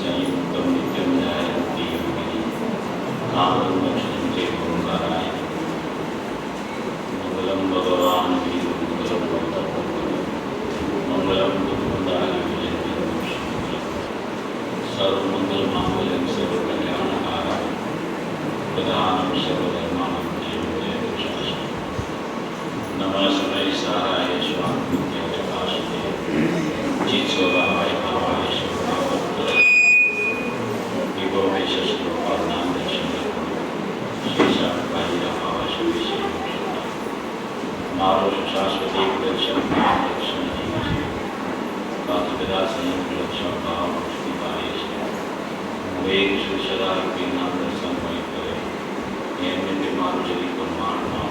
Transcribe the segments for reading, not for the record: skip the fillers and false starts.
संयुक्तं नित्यं ध्यायन्ति योगिनी कामं लक्ष्मणं ओंकाराय मंगलम भगवान वीर मंगलम मंगलम बुद्धमुदाय सर्वमंगल मांगल्यं सर्वकल्याणकाराय प्रधानं सर्वधर्माणां नमः शिवाय साराय स्वामित्य प्रकाशते चित स्वभावाय भावाय स्वभावः विभो विशेषलोकानां दर्शनं शेषापाय भावाशुविषे मारो शाश्वती दर्शन नाम दर्शन जीवसे कातुकदा संयुक्त लक्षण भाव मुक्ति पाए वेग सुषदा के नाम दर्शन में करे नियमित मारुजरी प्रमाण नाम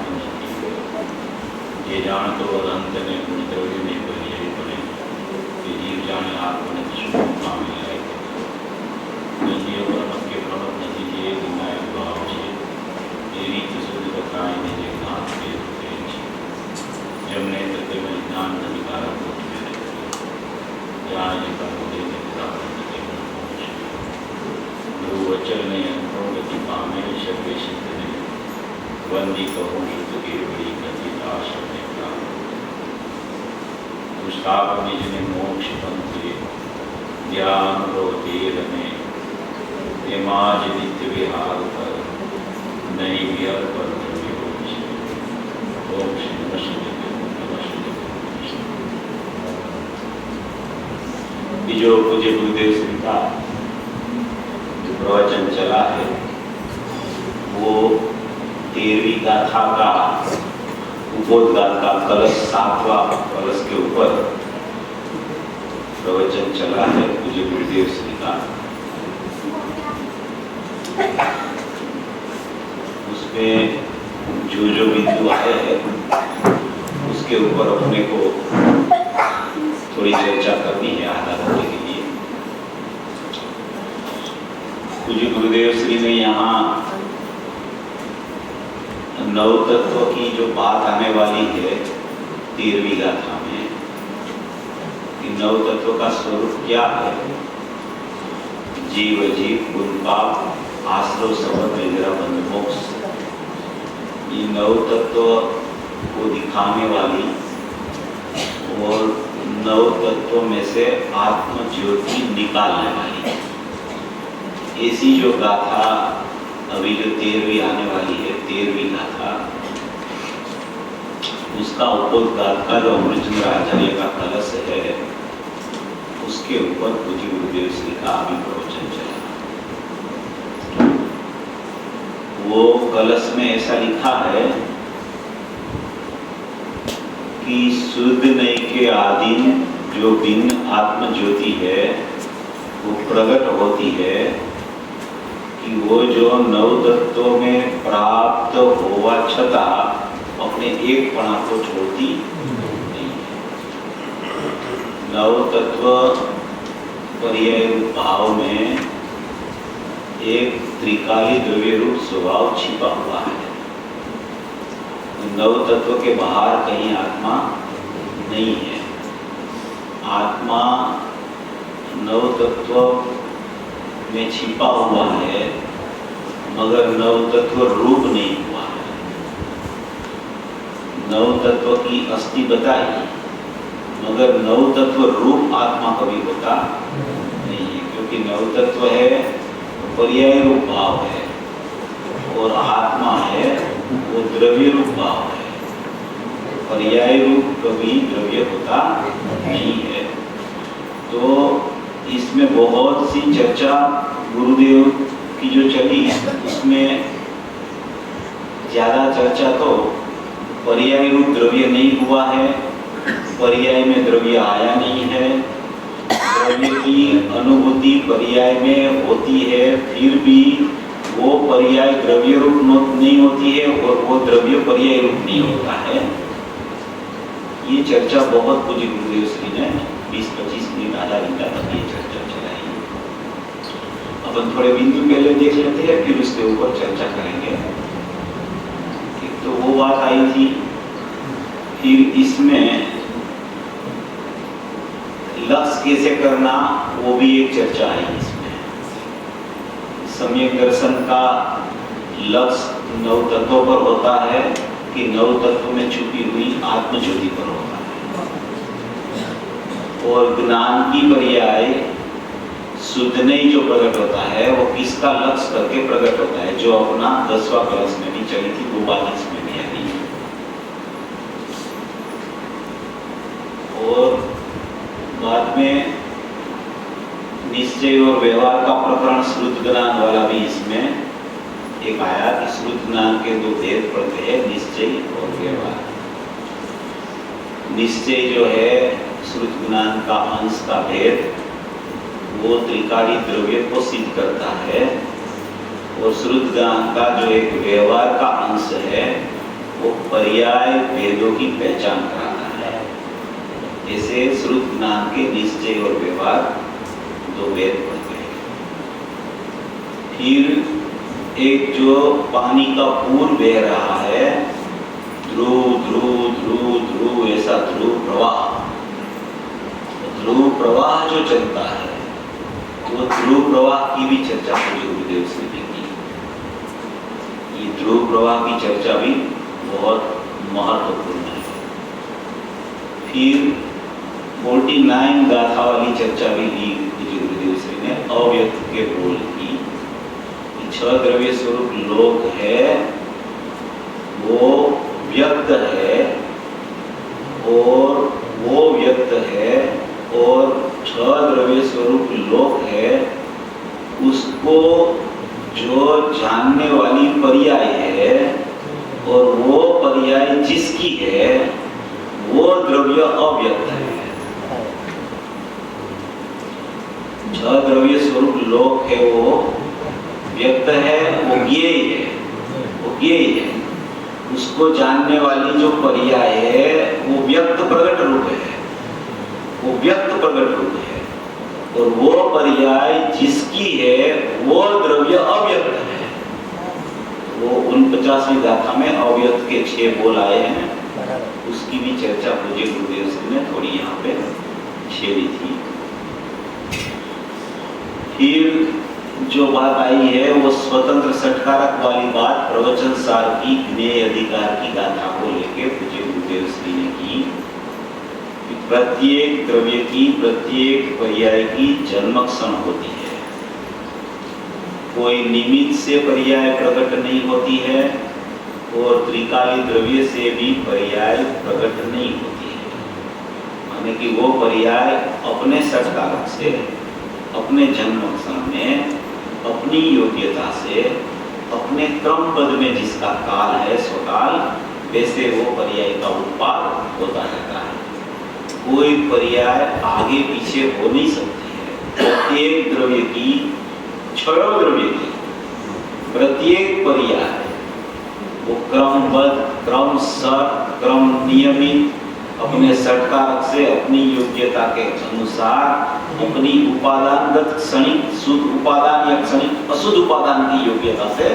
ये जान तो अनंत ने द्रव्य में परिचय पड़े कि जीव जाने आत्मा ने में लाए नदियों पर के प्रणव नदी के विनायक भाव से ये रीति शुद्ध बताए निजे नाथ के जमने तत्व में ज्ञान अधिकार ज्ञान के कर्मोदय के प्राप्त के गुरु वचन ने अनुभवति पामे शब्द सिद्ध ने वंदी कहूँ शुद्ध की बड़ी गति आश्रम पुष्टाप निजने मोक्ष पंथे ज्ञान रोतेर में एमाज नित्य विहार पर नई विहर पर ओम श्री जो पूज्य गुरुदेव श्री का जो प्रवचन चला है वो 13वीं गाथा का उपोद्घात का कलश 7वां कलश के ऊपर प्रवचन चला है पूज्य गुरुदेव श्री का। उसमें जो बिंदु आए हैं उसके ऊपर अपने को थोड़ी चर्चा करनी है आधा घंटे के लिए। पूज्य गुरुदेव श्री ने यहाँ नव तत्व की जो बात आने वाली है 13वीं गाथा में कि नव तत्व का स्वरूप क्या है, जीव जीव गुण पाप आश्रव सबद निद्रा बंध मोक्ष, ये नव तत्व को दिखाने वाली और नव तत्व में से आत्म ज्योति निकालने वाली ऐसी जो गाथा अभी जो 13वीं आने वाली है 13वीं गाथा, उसका उपोद्घात का जो अमृतचंद्र आचार्य का कलश है उसके ऊपर पूज्य गुरुदेव श्री का अभी प्रवचन चला। वो कलश में ऐसा लिखा है कि शुद्ध नई के आदिम जो भिन्न आत्म ज्योति है वो प्रकट होती है कि वो जो नव तत्वों में प्राप्त होवा छता अपने एक पणा को छोड़ती नहीं है। नव तत्व पर्याय रूप भाव में एक त्रिकाली द्रव्य रूप स्वभाव छिपा हुआ है। नव तत्व के बाहर कहीं आत्मा नहीं है। आत्मा नव तत्व में छिपा हुआ है मगर नव तत्व रूप नहीं हुआ है। नव तत्व की अस्थि बताई मगर नव तत्व रूप आत्मा कभी होता नहीं है, क्योंकि नव तत्व है पर्याय रूप भाव है और आत्मा है वो द्रव्य रूप भाव है। पर्याय रूप कभी द्रव्य होता नहीं है। तो इसमें बहुत सी चर्चा गुरुदेव की जो चली उसमें ज्यादा चर्चा तो पर्याय रूप द्रव्य नहीं हुआ है, पर्याय में द्रव्य आया नहीं है, द्रव्य की अनुभूति पर्याय में होती है फिर भी वो पर्याय द्रव्य रूप नहीं होती है और वो द्रव्य पर्याय रूप नहीं होता है। ये चर्चा बहुत पूज्य गुरुदेव श्री ने 20-25 मिनट आधा घंटा तक ये चर्चा चलाई। अपन थोड़े बिंदु पहले देख लेते हैं फिर उसके ऊपर चर्चा करेंगे। तो वो बात आई थी, फिर इसमें लक्ष्य कैसे करना वो भी एक चर्चा आई इसमें। सम्यक दर्शन का लक्ष्य नव तत्वों पर होता है कि नव तत्व में छुपी हुई आत्मज्योति पर होता है। और ज्ञान की पर्याय शुद्ध नहीं जो प्रकट होता है वो किसका लक्ष्य करके प्रकट होता है, जो अपना 10वां क्लास में भी चली थी, 42 में भी आई। और बाद में निश्चय और व्यवहार का प्रकरण श्रुत ज्ञान वाला भी इसमें एक आया कि श्रुत ज्ञान के दो भेद पड़ते हैं, निश्चय और व्यवहार। निश्चय जो है श्रुत ज्ञान का अंश का भेद, वो त्रिकाली द्रव्य को सिद्ध करता है। और श्रुत ज्ञान का जो एक व्यवहार का अंश है वो पर्याय भेदों की पहचान कराता है। जैसे श्रुत ज्ञान के निश्चय और व्यवहार दो भेद पड़ते हैं। फिर एक जो पानी का पूर बह रहा है, ध्रुव ध्रुव ध्रुव ध्रुव, ऐसा ध्रुव प्रवाह, ध्रुव प्रवाह जो चलता है वो ध्रुव प्रवाह की भी चर्चा पूज्य गुरुदेव से भी की। ये ध्रुव प्रवाह की चर्चा भी बहुत महत्वपूर्ण है। फिर 49 गाथा वाली चर्चा भी ली पूज्य गुरुदेव श्री ने, अव्यक्त के रोल की। 6 द्रव्य स्वरूप लोक है, वो व्यक्त है, और वो व्यक्त है, और 6 द्रव्य स्वरूप लोक है, उसको जो जानने वाली पर्याय है, और वो पर्याय जिसकी है वो द्रव्य अव्यक्त है। 6 द्रव्य स्वरूप लोक है, वो व्यक्त है, वो ज्ञेय है, वो ज्ञेय है। उसको जानने वाली जो पर्याय है वो व्यक्त प्रकट रूप है, वो व्यक्त प्रकट रूप है। और वो पर्याय जिसकी है वो द्रव्य अव्यक्त है। वो 49वीं गाथा में अव्यक्त के 6 बोल आए हैं, उसकी भी चर्चा पूज्य गुरुदेव श्री ने थोड़ी यहाँ पे छेड़ी थी। फिर जो बात आई है वो स्वतंत्र षटकारक वाली बात प्रवचन सार की ज्ञेय अधिकार की गाथा को लेके पूज्य गुरुदेव श्री ने की। प्रत्येक द्रव्य की, प्रत्येक पर्याय की जन्म क्षण होती है, कोई निमित्त से पर्याय प्रकट नहीं होती है, और त्रिकाली द्रव्य से भी पर्याय प्रकट नहीं होती है। माने कि वो पर्याय अपने षटकारक से, अपने जन्म क्षण में, अपनी योग्यता से, अपने क्रमबद्ध में जिसका काल है स्वकाल, वैसे वो पर्याय का उत्पाद होता रहता है। कोई पर्याय आगे पीछे हो नहीं सकती है। प्रत्येक द्रव्य की, 6 द्रव्य की प्रत्येक पर्याय वो क्रमबद्ध, क्रमशः, क्रम नियमित, अपने षटकारक से, अपनी योग्यता के अनुसार, अपनी उपादानगत क्षणिक शुद्ध उपादान या क्षणिक अशुद्ध उपादान की योग्यता से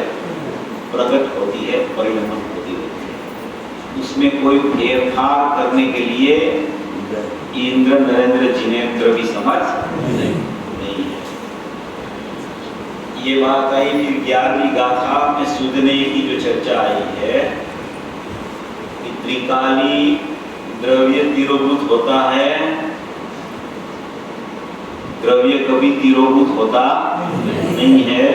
प्रकट होती है, परिणमन होती है। उसमें कोई फेरफार करने के लिए इंद्र नरेंद्र जिनेंद्र भी समर्थ नहीं है। ये बात आई। फिर 11वीं गाथा में सुधने की जो चर्चा आई है कि त्रिकाली द्रव्य तिरोभूत होता है, द्रव्य कभी तिरोभूत होता नहीं है।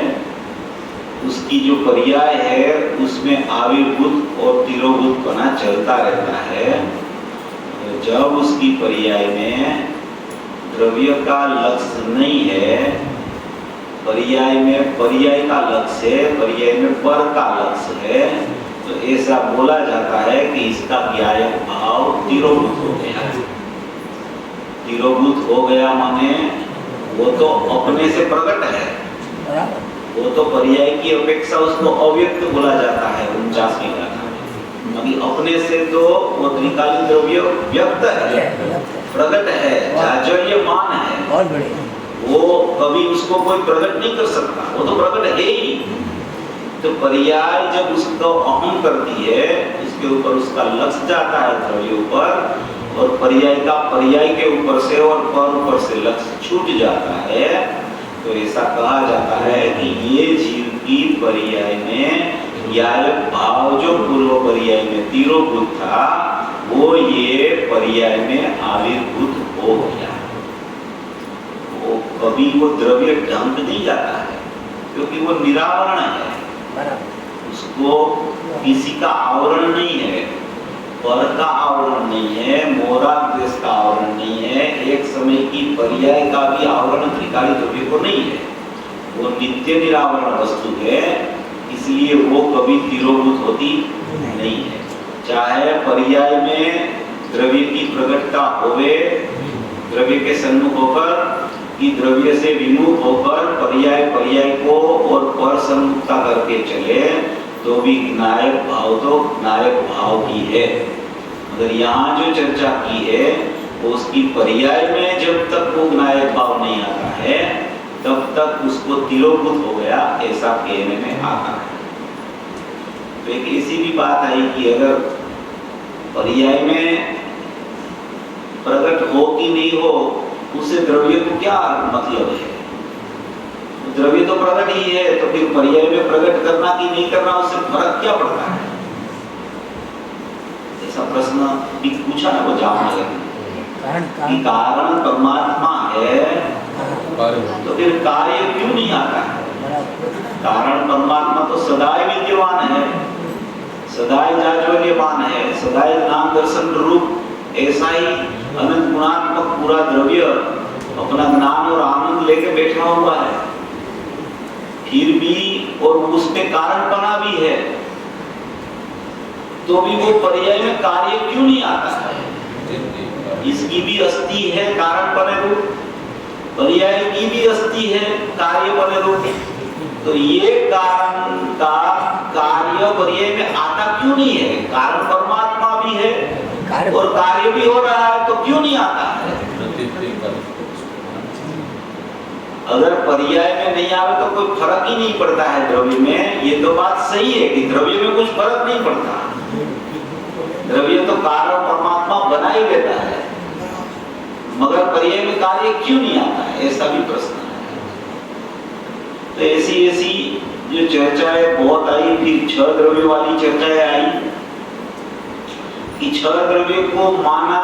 उसकी जो पर्याय है उसमें आविर्भूत और तिरोभूत पना चलता रहता है। जब उसकी पर्याय में द्रव्य का लक्ष्य नहीं है, पर्याय में पर्याय का लक्ष्य है, पर्याय में पर का लक्ष्य है, तो ऐसा बोला जाता है कि इसका व्यायक भाव तिरोभूत हो गया। तिरोभूत हो गया माने वो तो अपने से प्रकट है, वो तो पर्याय की अपेक्षा उसको अव्यक्त बोला जाता है 49वीं गाथा में। अभी अपने से तो वो त्रिकाली द्रव्य व्यक्त है, प्रकट है, जाज्वल्यमान है, वो कभी उसको कोई प्रकट नहीं कर सकता, वो तो प्रकट है ही। तो पर्याय जब उसको अहम करती है, उसके ऊपर उसका लक्ष्य जाता है द्रव्य ऊपर, और पर्याय का पर्याय के ऊपर से और पर ऊपर से लक्ष्य छूट जाता है, तो ऐसा कहा जाता है कि ये जीव की पर्याय में यायक भाव जो पूर्व पर्याय में तिरोभूत था वो ये पर्याय में आविर्भूत हो गया। वो कभी वो द्रव्य ढंक नहीं जाता है क्योंकि वो निरावरण है, उसको किसी का आवरण नहीं है, पर का आवरण नहीं है, मोरा देश का आवरण नहीं है, एक समय की पर्याय का भी आवरण त्रिकाली द्रव्य को नहीं है। वो नित्य निरावरण वस्तु है, इसलिए वो कभी तिरोभूत होती नहीं है। चाहे पर्याय में द्रव्य की प्रकटता होवे, द्रव्य के सन्मुख होकर कि द्रव्य से विमुख होकर पर्याय को और पर सन्मुखता करके चले तो भी नायक भाव तो नायक भाव की है। मगर यहाँ जो चर्चा की है वो उसकी पर्याय में जब तक वो नायक भाव नहीं आता है तब तक उसको तिरोभूत हो गया ऐसा कहने में आता है। तो एक ऐसी भी बात आई कि अगर पर्याय में प्रकट हो कि नहीं हो उससे द्रव्य को क्या मतलब है? द्रव्य तो प्रकट ही है, तो फिर पर्याय में प्रकट करना कि नहीं करना उससे फर्क क्या पड़ता है? ऐसा प्रश्न भी पूछा ना वो जामनगर कि कारण परमात्मा है तो फिर कार्य क्यों नहीं आता है? कारण परमात्मा तो सदाई विद्यमान है, सदाई जाज्वल्यमान है, सदाई नाम दर्शन रूप ऐसा ही अनंत गुणात्मक पूरा द्रव्य अपना ज्ञान और आनंद लेके बैठा हुआ है, फिर भी और उसमें कारणपना भी है, तो भी वो पर्याय में कार्य क्यों नहीं आता है? इसकी भी अस्थि है कारणपने रूप, पर्याय की भी अस्थि है कार्यपने रूप, तो ये कारण का कार्य पर्याय में आता क्यों नहीं है? कारण परमात्मा भी है और कार्य भी हो रहा है, तो क्यों नहीं आता है? अगर पर्याय में नहीं आवे तो कोई फर्क ही नहीं पड़ता है द्रव्य में। ये तो बात सही है कि द्रव्य में कुछ फर्क नहीं पड़ता, द्रव्य तो कारण परमात्मा बना ही लेता है, मगर पर्याय में कार्य क्यों नहीं आता है? ऐसा भी प्रश्न है। तो ऐसी जो चर्चाएं बहुत आई, फिर छह द्रव्य वाली चर्चाएं आई कि छह द्रव्य को माना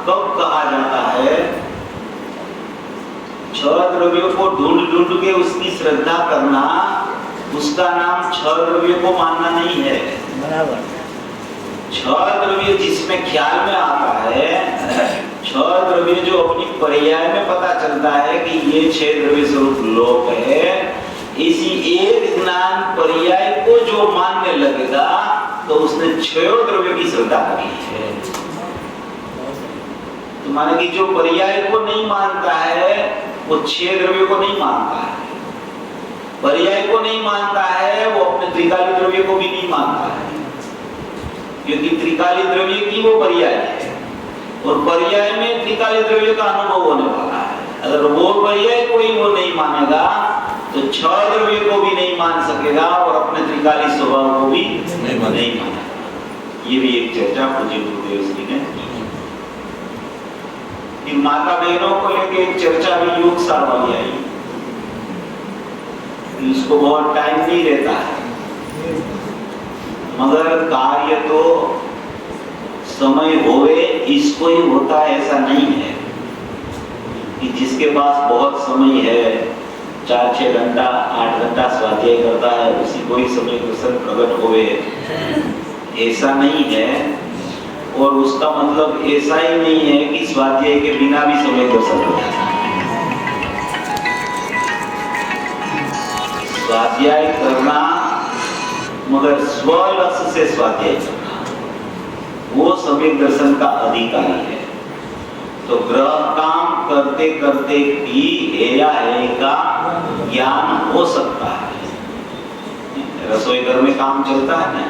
कब कहा जाता है? छह द्रव्यों को ढूंढ के उसकी श्रद्धा करना, उसका नाम छह द्रव्यों को मानना नहीं है। बराबर। छह द्रव्य जिसमें ख्याल में आता है, छह द्रव्य जो अपनी पर्याय में पता चलता है कि ये छह द्रव्य स्वरूप लोक है, इसी एक ज्ञान पर्याय को जो मानने लगेगा तो उसने छह द्रव्य की श्रद्धा करी है। तो माने कि जो पर्याय को नहीं मानता है वो छह द्रव्य को नहीं मानता है, पर्याय को नहीं मानता है वो अपने त्रिकाली द्रव्य को भी नहीं मानता है, क्योंकि त्रिकाली द्रव्य की वो पर्याय है और पर्याय में त्रिकाली द्रव्य का अनुभव होने वाला है। अगर वो पर्याय कोई वो नहीं मानेगा तो छह द्रव्य को भी नहीं मान सकेगा और अपने त्रिकाली स्वभाव को भी नहीं मानेगा। ये भी एक चर्चा पूज्य गुरुदेव श्री ने की। माता बहनों को लेकर एक चर्चा भी योग सार वाली आई, इसको बहुत टाइम नहीं रहता है, मगर कार्य तो समय होवे इसको ही होता है ऐसा नहीं है कि जिसके पास बहुत समय है 4-6 घंटा 8 घंटा स्वाध्याय करता है उसी को ही समय दर्शन प्रकट होवे, ऐसा नहीं है। और उसका मतलब ऐसा ही नहीं है कि स्वाध्याय के बिना भी समय दर्शन हो जाता है। स्वाध्याय करना मगर स्व लक्ष्य से स्वाध्याय करना, वो समय दर्शन का अधिकारी है। तो ग्रह काम करते करते भी हेया है का ज्ञान हो सकता है। रसोई घर में काम चलता है ना,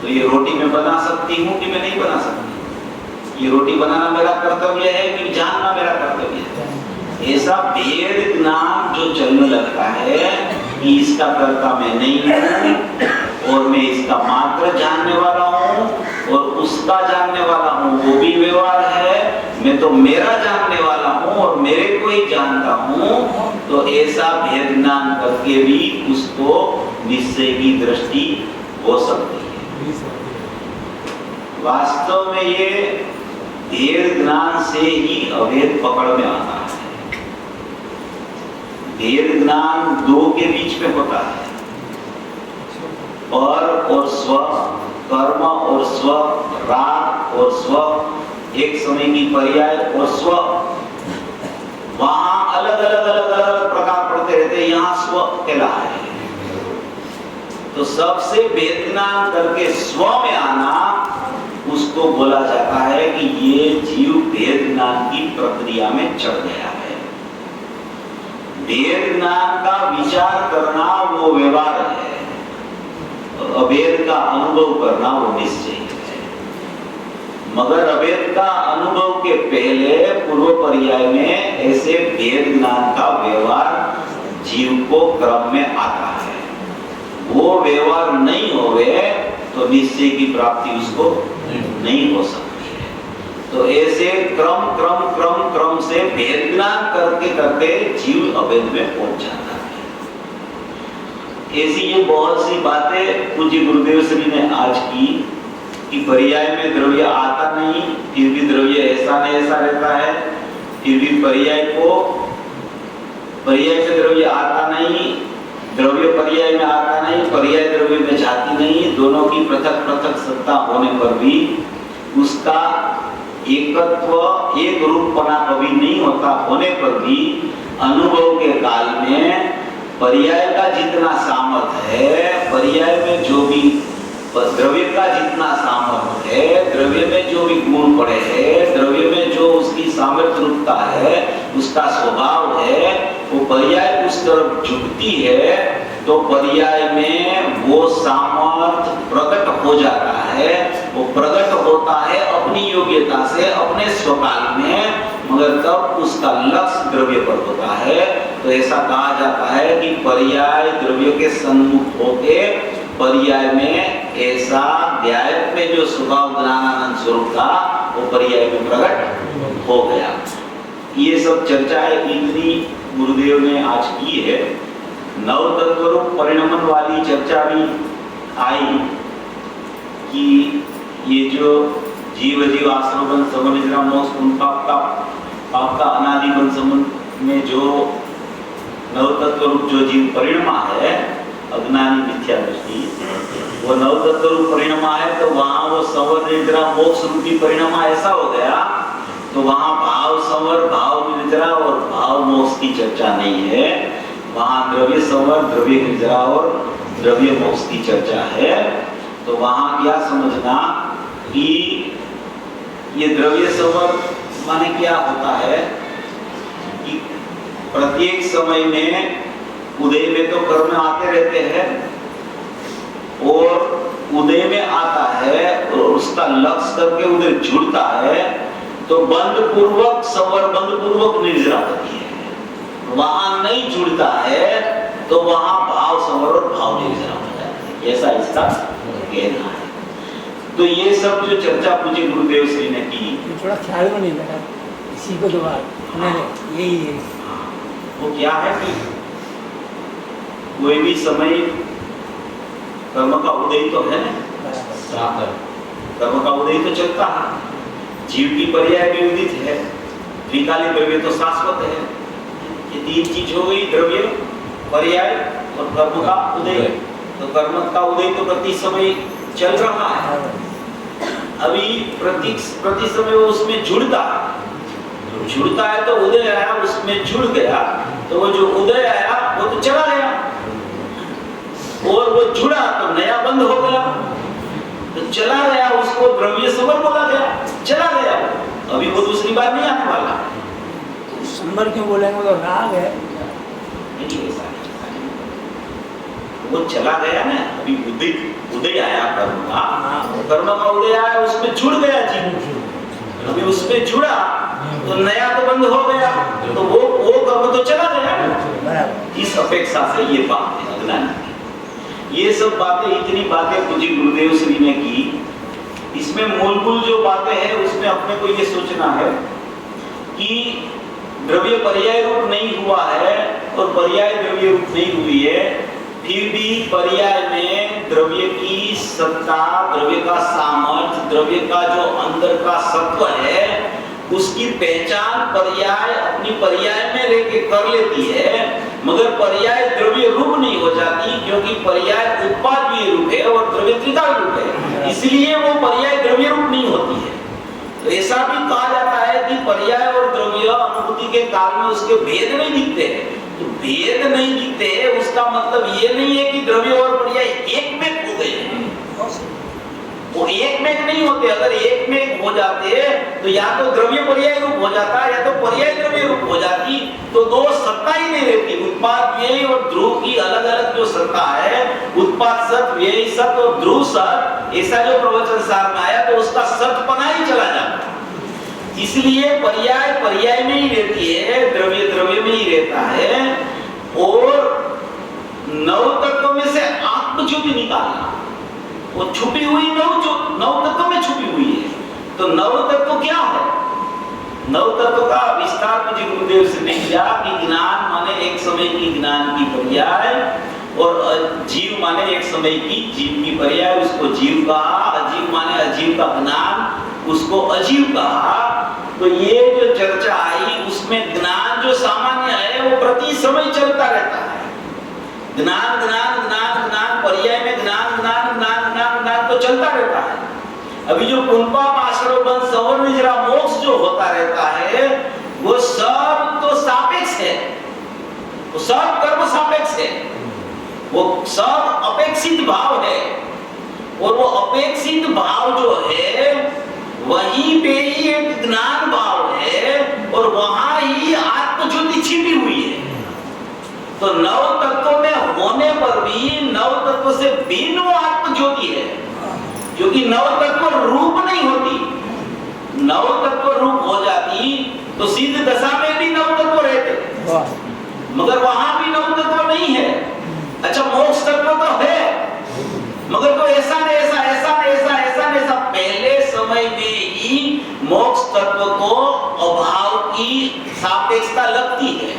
तो ये रोटी मैं बना सकती हूँ कि मैं नहीं बना सकती, ये रोटी बनाना मेरा कर्तव्य है कि जानना मेरा कर्तव्य है। ऐसा भेद ज्ञान जो चलने लगता है कि इसका कर्ता मैं नहीं हूँ और मैं इसका मात्र जानने वाला हूँ और उसका जानने वाला हूँ, वो भी व्यवहार है, मैं तो मेरा जानने वाला हूँ और मेरे को ही जानता हूँ, तो ऐसा भेद ज्ञान करके भी उसको निश्चय की दृष्टि हो सकती है। वास्तव में ये भेद ज्ञान से ही अभेद पकड़ में आता है। भेद ज्ञान दो के बीच में होता है, पर और स्व, कर्म और स्व, राग और स्व, एक समय की पर्याय और स्व, वहां अलग अलग अलग अलग प्रकार पढ़ते रहते, यहाँ स्व कहलाता है। तो सबसे भेद ज्ञान करके स्व में आना, उसको बोला जाता है कि ये जीव भेद ज्ञान की प्रक्रिया में चढ़ गया है। भेद ज्ञान का विचार करना वो व्यवहार है, और अभेद का अनुभव करना वो निश्चय है। मगर अभेद का अनुभव के पहले पूर्व पर्याय में ऐसे भेद ज्ञान का व्यवहार जीव को क्रम में आता है। वो व्यवहार नहीं होवे तो निश्चय की प्राप्ति उसको नहीं हो सकती है। तो ऐसे क्रम क्रम क्रम क्रम से भेद ज्ञान करके करके जीव अभेद में पहुंच जाता है। ऐसी ये बहुत सी बातें पूज्य गुरुदेव श्री ने आज की कि पर्याय में द्रव्य आता नहीं, फिर भी द्रव्य ऐसा नहीं ऐसा रहता है, फिर भी पर्याय में द्रव्य आता नहीं, द्रव्य पर्याय में आता नहीं, पर्याय द्रव्य में जाती नहीं, दोनों की पृथक पृथक सत्ता होने पर भी उसका एकत्व एक रूपपना कभी नहीं होता होने पर भी अनुभव के काल में पर्याय का जितना सामर्थ्य है, पर्याय में जो भी द्रव्य का जितना सामर्थ्य है, द्रव्य में जो भी गुण पड़े हैं, द्रव्य में जो उसकी सामर्थ्य रूपता है, उसका स्वभाव है, वो पर्याय उस तरफ झुकती है तो पर्याय में वो सामर्थ्य प्रकट हो जाता है। वो प्रकट होता है अपनी योग्यता से अपने स्वकाल में, मगर तब उसका लक्ष्य द्रव्य पर होता है। तो ऐसा कहा जाता है कि पर्याय द्रव्य के सम्मुख होके पर्याय में ऐसा ध्यायत्व में जो स्वभाव ज्ञानानंद स्वरूप था वो पर्याय में प्रकट हो गया। ये सब चर्चाएं इतनी गुरुदेव ने आज की है। नव तत्व रूप परिणमन वाली चर्चा भी आई कि ये जो जीव जीव आश्रम बन संबंध निद्रा मोक्ष पाप का अनादि बन संबंध में जो नव तत्व रूप जो जीव परिणमा है, अज्ञानी मिथ्या दृष्टि, वो नव तत्व रूप परिणमा है, तो वहां वो संवर निद्रा मोक्ष रूपी परिणमा ऐसा हो गया, तो वहां भाव संवर भाव निद्रा और भाव मोक्ष की चर्चा नहीं है। वहां द्रव्य संवर द्रव्य निद्रा और द्रव्य मोक्ष की चर्चा है। तो वहां क्या समझना कि ये द्रव्य संवर माने क्या होता है कि प्रत्येक समय में उदय में तो कर्म आते रहते हैं और उदय में आता है और उसका लक्ष्य करके उधर जुड़ता है, तो बंद पूर्वक संवर बंद पूर्वक निर्जरा होती है। वहां नहीं जुड़ता है तो वहां भाव संवर और भाव निर्जरा हो जाता है, ऐसा इसका कहना है। तो ये सब जो चर्चा पूज्य गुरुदेव श्री ने की, थोड़ा ख्याल में नहीं लगा इसी को दोबारा यही है। वो क्या है कि कोई भी समय कर्म का उदय तो है, कर्म का उदय तो चलता है, जीव की पर्याय भी उदित है, त्रिकाली द्रव्य तो शाश्वत है। ये तीन चीज हो गई, द्रव्य पर्याय और कर्म का उदय। तो कर्म का उदय तो प्रति समय चल रहा है, अभी प्रति समय वो उसमें जुड़ता है तो उदय आया उसमें जुड़ गया, तो वो जो उदय आया वो तो चला गया और वो जुड़ा तो नया बंद हो गया, तो चला गया उसको द्रव्य संवर बोला गया, चला गया, अभी वो दूसरी बार नहीं आने वाला। संवर क्यों बोलेंगे, तो राग है नहीं, ऐसा वो चला गया ना, अभी उदय आया कर्म का उदय आया, उसमें जुड़ गया जीव, अभी उसमें जुड़ा तो नया तो बंद हो गया, तो वो कर्म तो चला गया। इस अपेक्षा से ये बात है अज्ञान की। ये सब बातें इतनी बातें पूज्य गुरुदेव श्री ने की, इसमें मूलभूत जो बातें हैं उसमें अपने को ये सोचना है कि द्रव्य पर्याय रूप नहीं हुआ है और पर्याय द्रव्य रूप नहीं हुई है, फिर भी पर्याय में द्रव्य की सत्ता, द्रव्य का सामर्थ्य, द्रव्य का जो अंदर का सत्व है उसकी पहचान पर्याय अपनी पर्याय में लेके कर लेती है, मगर पर्याय द्रव्य रूप नहीं हो जाती, क्योंकि पर्याय उत्पादीय रूप है और द्रव्य त्रिकाल रूप है, इसलिए वो पर्याय द्रव्य रूप नहीं होती है। तो ऐसा भी कहा जाता है कि पर्याय और द्रव्य अनुभूति के काल में उसके भेद नहीं दिखते हैं। तो भेद नहीं दिखते हैं उसका मतलब ये नहीं है कि द्रव्य और पर्याय एक में हो गए हैं, वो एक में नहीं होते। अगर एक में हो जाते तो या तो द्रव्य पर्याय रूप हो जाता या तो पर्याय द्रव्य रूप हो जाती, तो दो सत्ता ही नहीं रहती। उत्पाद व्यय और ध्रुव की अलग अलग जो सत्ता है, उत्पाद सत, व्यय सत और ध्रुव सत, ऐसा जो प्रवचन सार में आया तो उसका सतपना ही चला जाता। इसलिए पर्याय पर्याय में ही रहती है, द्रव्य द्रव्य में ही रहता है। और नव तत्व में से आत्मज्योति निकालना, वो छुपी हुई नव तत्व में छुपी हुई है। तो नव तत्व क्या है? नव तत्व का विस्तार पूज्य गुरुदेव से नहीं किया कि ज्ञान माने एक समय की ज्ञान की पर्याय और जीव माने एक समय की जीव की पर्याय, उसको जीव कहा। अजीव माने अजीव का ज्ञान, उसको अजीव कहा। तो ये जो चर्चा आई उसमें ज्ञान जो सामान्य है वो प्रति समय चलता रहता है। ज्ञान ज्ञान ज्ञान ज्ञान, पर्याय में ज्ञान ज्ञान ज्ञान ज्ञान ज्ञान तो चलता रहता है। अभी जो पुनपा आश्रय बंध सवर निजरा मोक्ष जो होता रहता है वो सब तो सापेक्ष है, वो सब कर्म सापेक्ष है, वो सब अपेक्षित भाव है। और वो अपेक्षित भाव जो है वहीं पे ही एक ज्ञान भाव है और वहां ही आत्मज्योति छिपी हुई है। तो नव तत्व में होने पर भी नव तत्व से भिन्न वो आत्मज्योति है, क्योंकि नव तत्व रूप नहीं होती। नव तत्व रूप हो जाती तो सिद्ध दशा में भी नव तत्व रहते, मगर वहां भी नव तत्व नहीं है। अच्छा, मोक्ष तत्व तो है, मगर तो ऐसा नहीं ऐसा, ऐसा नहीं ऐसा, ऐसा नहीं ऐसा। पहले समय में ही मोक्ष तत्व को अभाव की सापेक्षता लगती है,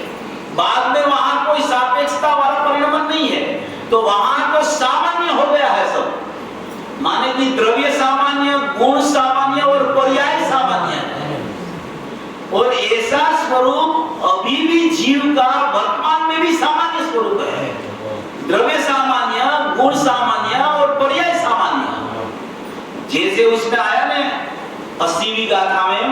बाद में वहां कोई सापेक्षता वाला परिणाम नहीं है। तो वहां तो सामान्य हो गया है सब, माने कि द्रव्य सामान्य, गुण सामान्य और पर्याय सामान्य है। और ऐसा स्वरूप अभी भी जीव का वर्तमान में भी सामान्य स्वरूप है। द्रव्य सामान्य, गुण सामान्य और पर्याय सामान्य। जैसे उसमें आया ना 80वीं गाथा में,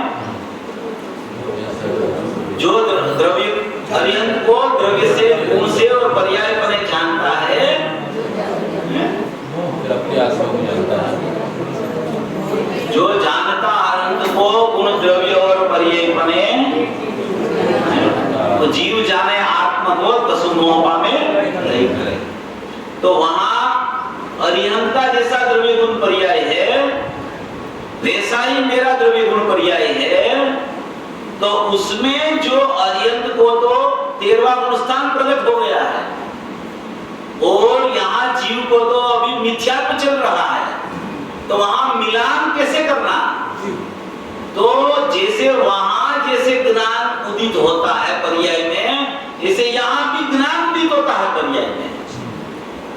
जो द्रव्य अरिहंत को द्रव्य से, गुण से और पर्याय पने जानता है, जो जानता अनंत को गुण द्रव्य और पर्याय पने, तो जीव जाने आत्मा को तसु मोह में नहीं करे। तो वहां अरिहंत का जैसा द्रव्य गुण पर्याय है वैसा ही मेरा द्रव्य गुण पर्याय है। तो उसमें जो अरिहंत को तो 13वां गुण स्थान प्रकट हो गया है और यहाँ जीव को तो अभी मिथ्यात्व चल रहा है। तो वहां मिलान कैसे करना? तो जैसे वहां जैसे ज्ञान उदित होता है पर्याय में, जैसे यहाँ भी ज्ञान उदित होता है पर्याय में।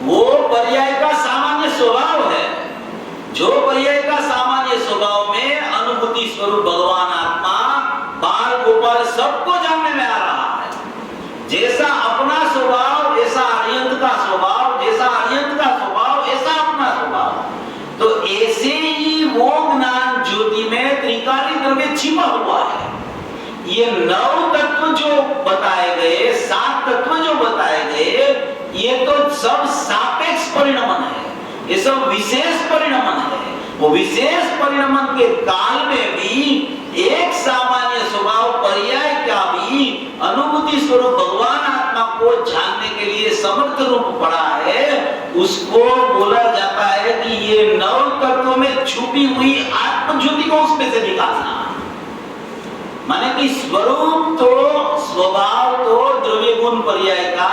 वो पर्याय का सामान्य स्वभाव है। जो पर्याय का सामान्य स्वभाव में अनुभूति स्वरूप भगवान आत्मा बाल गोपाल सबको जानने में आ रहा है। जैसा अपना स्वभाव ऐसा अरिहंत का स्वभाव, जैसा अरिहंत का स्वभाव ऐसा अपना स्वभाव। तो ऐसे ही वो ज्ञान ज्योति में त्रिकाली द्रव्य छिपा हुआ है। ये 9 तत्व जो बताए गए, 7 तत्व जो बताए गए, ये तो सब सापेक्ष परिणमन है, ये सब विशेष परिणमन है। वो विशेष परिणमन के काल में भी एक सामान्य स्वभाव पर्याय का भी अनुभूति स्वरूप भगवान आत्मा को जानने के लिए समर्थ रूप पड़ा है। उसको बोला जाता है कि ये 9 तत्वों में छुपी हुई आत्मज्योति को उसमें से निकालना। माने कि स्वरूप तो, स्वभाव तो द्रव्य गुण पर्याय का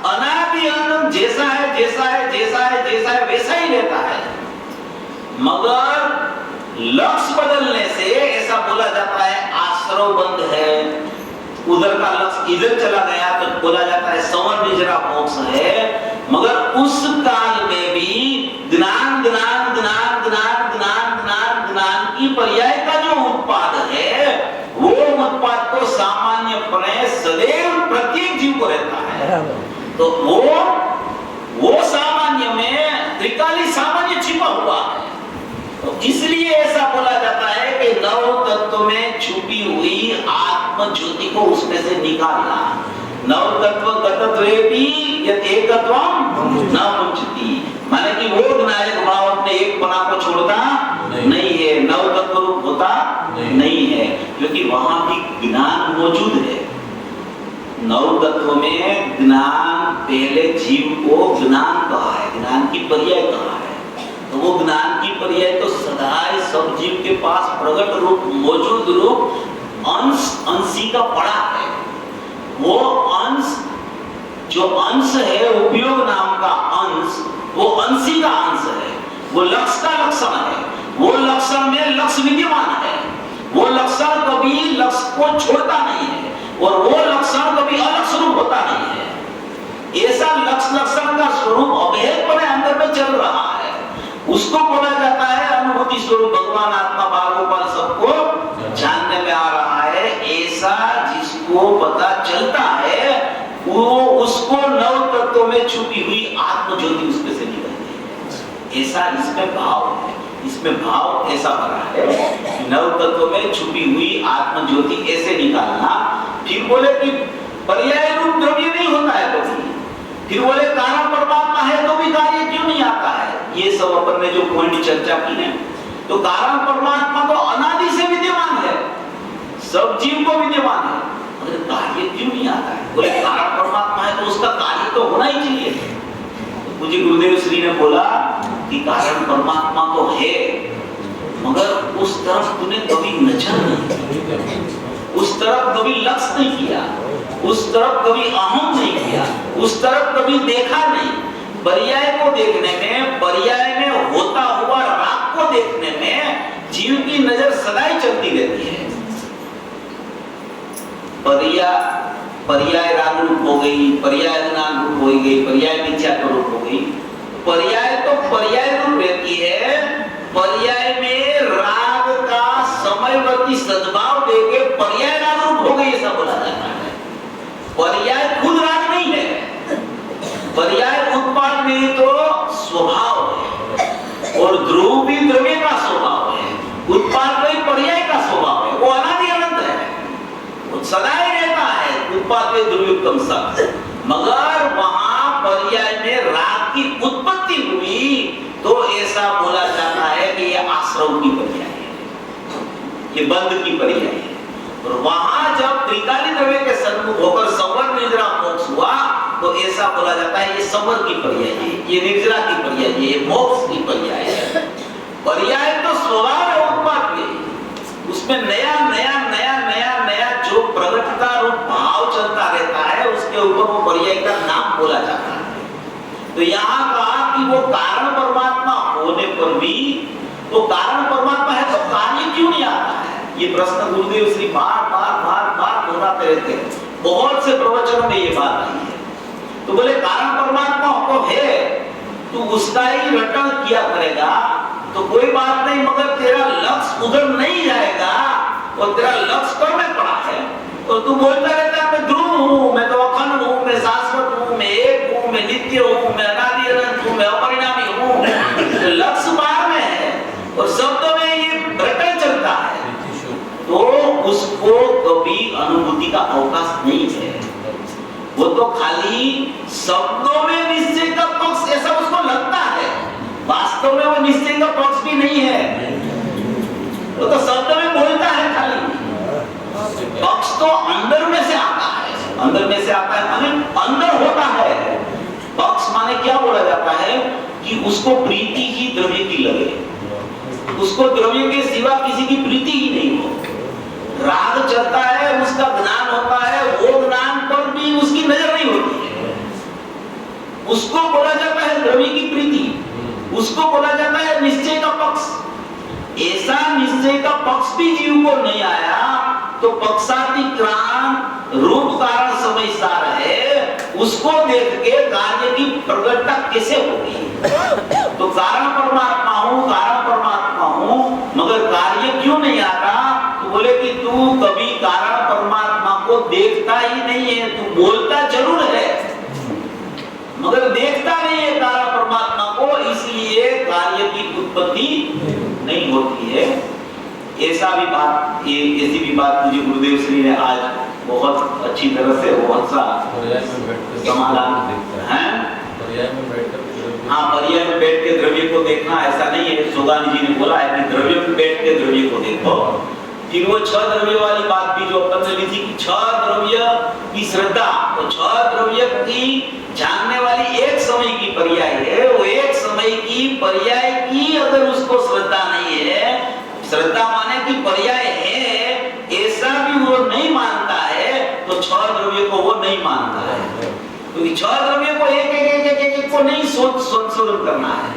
अनादि अनंत जैसा है, जैसा है, जैसा है, जैसा है वैसा ही रहता है। मगर लक्ष्य बदलने से ऐसा बोला जाता है, आश्रय आश्रव बंद है, उधर का लक्ष्य इधर चला गया तो बोला जाता है संवर निजरा मोक्ष है। मगर उस काल में भी ज्ञान ज्ञान ज्ञान ज्ञान ज्ञान ज्ञान ज्ञान की पर्याय का जो उत्पाद है, वो उत्पाद तो सामान्यपणे सदैव प्रत्येक जीव को रहता है। तो वो सामान्य में त्रिकाली सामान्य छिपा हुआ है। तो इसलिए ऐसा बोला जाता है कि नव तत्व में छुपी हुई आत्म ज्योति को उसमें से निकालना। नव तत्व गतत्वेपि यत् एकत्वम न मुंचति, माने कि वो विनायक भाव अपने एक पना को छोड़ता नहीं है, नव तत्व रूप होता नहीं है, क्योंकि वहां भी ज्ञान मौजूद है। नव तत्व में ज्ञान पहले जीव को ज्ञान कहा है, ज्ञान की पर्याय कहा है। तो वो ज्ञान की पर्याय तो सदा सब जीव के पास प्रकट रूप मौजूद रूप अंश अंशी का पड़ा है। वो अंश जो अंश है, उपयोग नाम का अंश, वो अंशी का अंश है, वो लक्ष्य का लक्षण है। वो लक्षण में लक्ष्य विद्यमान है, वो लक्षण कभी लक्ष्य को छोड़ता नहीं है, और वो लक्षण कभी अलग स्वरूप होता नहीं है। ऐसा लक्ष्य लक्षण का स्वरूप अभेद अपने अंदर में चल रहा है, उसको बोला जाता है अनुभूति स्वरूप भगवान आत्मा बाल सबको जानने में आ रहा है। ऐसा जिसको पता चलता है वो उसको नव तत्व में छुपी हुई आत्म ज्योति उसमें से निकलती है। ऐसा इसमें भाव है, इसमें भाव ऐसा भरा है कि नव तत्व में छुपी हुई आत्म ज्योति ऐसे निकालना। फिर बोले कि पर्याय रूप द्रव्य नहीं होता है कभी। फिर बोले कारण परमात्मा है तो भी कार्य क्यों नहीं आता है। ये सब अपन ने जो पॉइंट चर्चा की है, तो कारण परमात्मा तो अनादि से विद्यमान है, सब जीव को विद्यमान है, मगर कार्य क्यों नहीं आता है। बोले कारण परमात्मा है तो उसका कार्य तो होना ही चाहिए। तो मुझे गुरुदेव श्री ने बोला कि कारण परमात्मा तो है, मगर उस तरफ तूने कभी नजर नहीं की, उस तरफ कभी लक्ष्य नहीं किया, उस तरफ कभी अहम नहीं किया, उस तरफ कभी देखा नहीं। पर्याय को देखने में, पर्याय में होता हुआ राग को देखने में जीव की नजर सदाई चलती रहती है। पर्याय राग रूप हो गई, पर्याय ज्ञान रूप हो गई, पर्याय मिथ्या रूप हो गई। पर्याय तो पर्याय रूप रहती है, पर्याय में राग का समयवर्ती सद्भाव देके पर्याय राग रूप हो गई, ऐसा बोला जाता है। पर्याय खुद राग नहीं है, पर्याय उत्पाद में तो स्वभाव है, और ध्रुव भी द्रव्य का स्वभाव है, उत्पाद में पर्याय का स्वभाव है। वो अनादि अनंत है, वो सदा ही रहता है, उत्पाद में ध्रुवयुक्तम सत्य। मगर वहां पर्याय में राग की उत्पत्ति हुई तो ऐसा बोला जाता है कि ये आश्रव की पर्याय है, ये बंध की पर्याय है। और वहां जब त्रिकाली द्रव्य के सन्मुख होकर संवर निर्जरा मोक्ष हुआ तो ऐसा बोला जाता है ये संवर की पर्याय है, ये निर्जरा की पर्याय है, ये मोक्ष की पर्याय है। पर्याय तो स्वभाव है उत्पाद में, उसमें नया नया नया नया नया जो प्रगटता रूप भाव चलता रहता है, उसके ऊपर वो पर्याय का नाम बोला जाता है। तो यहाँ कहा कि वो कारण परमात्मा होने पर भी, तो कारण परमात्मा है तो कार्य क्यों नहीं आता है। ये प्रश्न गुरुदेव श्री बार बार बार बार दोहराते रहते हैं, बहुत से प्रवचनों में ये बात आई है। तो बोले कारण परमात्मा को है, तू उसका ही रटन किया करेगा तो कोई बात नहीं, मगर तेरा लक्ष्य उधर नहीं जाएगा, और तेरा लक्ष्य पर में पड़ा है, और तू बोलता रहता है मैं ध्रुव हूँ, मैं तो अखंड हूँ, मैं शाश्वत हूँ, मैं एक हूँ, मैं नित्य हूँ, मैं अनादि अनंत हूँ, मैं अपरिणामी हूँ। लक्ष्य बाहर में है और शब्दों में ये रटन चलता है, तो उसको कभी अनुभूति का अवकाश नहीं है। वो तो खाली शब्दों में निश्चय का पक्ष ऐसा उसको लगता है, वास्तव में वो निश्चय का पक्ष भी नहीं है। वो तो शब्द में बोलता है खाली, पक्ष तो अंदर में से आता है, अंदर में से आता है माने अंदर होता है। पक्ष माने क्या बोला जाता है कि उसको प्रीति ही द्रव्य की लगे, उसको द्रव्य के सिवा किसी की प्रीति ही नहीं हो। राग चलता है, उसका ज्ञान होता है, वो ज्ञान पर भी उसकी नजर नहीं होती है, उसको बोला जाता है द्रव्य की प्रीति, उसको बोला जाता है निश्चय का पक्ष। ऐसा निश्चय का पक्ष भी जीव को नहीं आया तो पक्षातिक्रांत रूप कारण समय सार है, उसको देख के कार्य की प्रगटता कैसे होगी? तो कारण परमात्मा हूं मगर कार्य क्यों नहीं आता? तो बोले कि तू कभी कारण परमात्मा को देखता ही नहीं है, तू बोलता जरूर है मगर देखता नहीं है कारण परमात्मा को, इसलिए कार्य की उत्पत्ति नहीं होती है। ऐसी भी बात मुझे गुरुदेव श्री ने आज बहुत अच्छी तरह से वो अच्छा समाधान है। हाँ, पर्याय में बैठ के द्रव्य को देखना ऐसा नहीं है। सोगानी जी ने बोला है कि द्रव्य में बैठ के द्रव्य को देखो। फिर वो 6 द्रव्य वाली बात भी जो अपन ने ली थी कि 6 द्रव्य की श्रद्धा, तो 6 द्रव्य की जानने वाली एक समय की पर्याय है, वो एक समय की पर्याय की अगर उसको श्रद्धा नहीं है, श्रद्धा माने कि पर्याय है ऐसा भी वो नहीं मानता है, तो 6 द्रव्य को वो नहीं मानता है। क्योंकि 6 द्रव्य को एक को नहीं संशोधन करना है।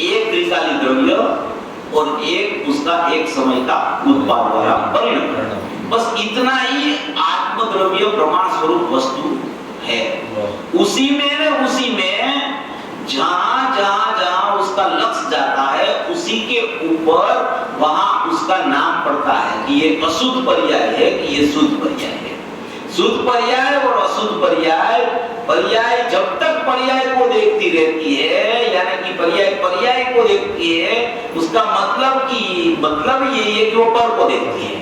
एक त्रिकाली द्रव्य और एक उसका एक समय का उत्पाद वाला परिणाम, बस इतना ही आत्मद्रव्य प्रमाण स्वरूप वस्तु है। उसी में जहां उसका लक्ष्य जाता है, उसी के ऊपर वहां उसका नाम पड़ता है कि ये अशुद्ध पर्याय है कि ये शुद्ध पर्याय है। शुद्ध पर्याय और अशुद्ध पर्याय जब तक पर्याय को देखती रहती है, यानी कि पर्याय को देखती है, उसका मतलब ये है कि वो पर को देखती है,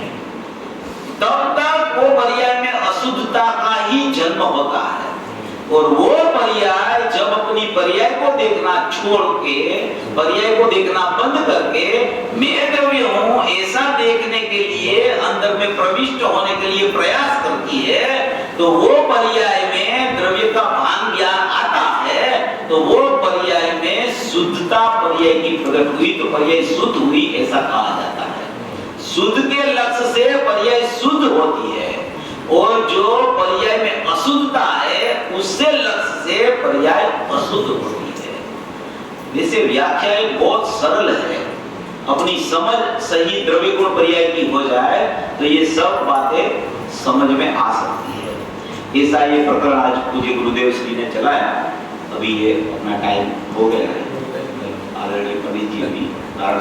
तब तक वो पर्याय में अशुद्धता का ही जन्म होता है। और वो पर्याय जब अपनी पर्याय को देखना छोड़ के, पर्याय को देखना बंद करके मैं द्रव्य हूं ऐसा देखने के लिए अंदर में प्रविष्ट होने के लिए प्रयास करती है, तो वो पर्याय में द्रव्य का भान ज्ञान आता है, तो वो पर्याय में शुद्धता पर्याय की प्रकट हुई, तो पर्याय शुद्ध हुई ऐसा कहा जाता है। शुद्ध के लक्ष्य से पर्याय शुद्ध होती है, और जो पर्याय में अशुद्धता है उससे लक्ष्य से पर्याय अशुद्ध होती है। जैसे व्याख्या बहुत सरल है, अपनी समझ सही द्रव्य गुण पर्याय की हो जाए तो ये सब बातें समझ में आ सकती है। ऐसा ये प्रकरण आज मुझे गुरुदेव श्री ने चलाया। अभी ये अपना टाइम हो गया है, आदरणीय पंडित जी अभी कारण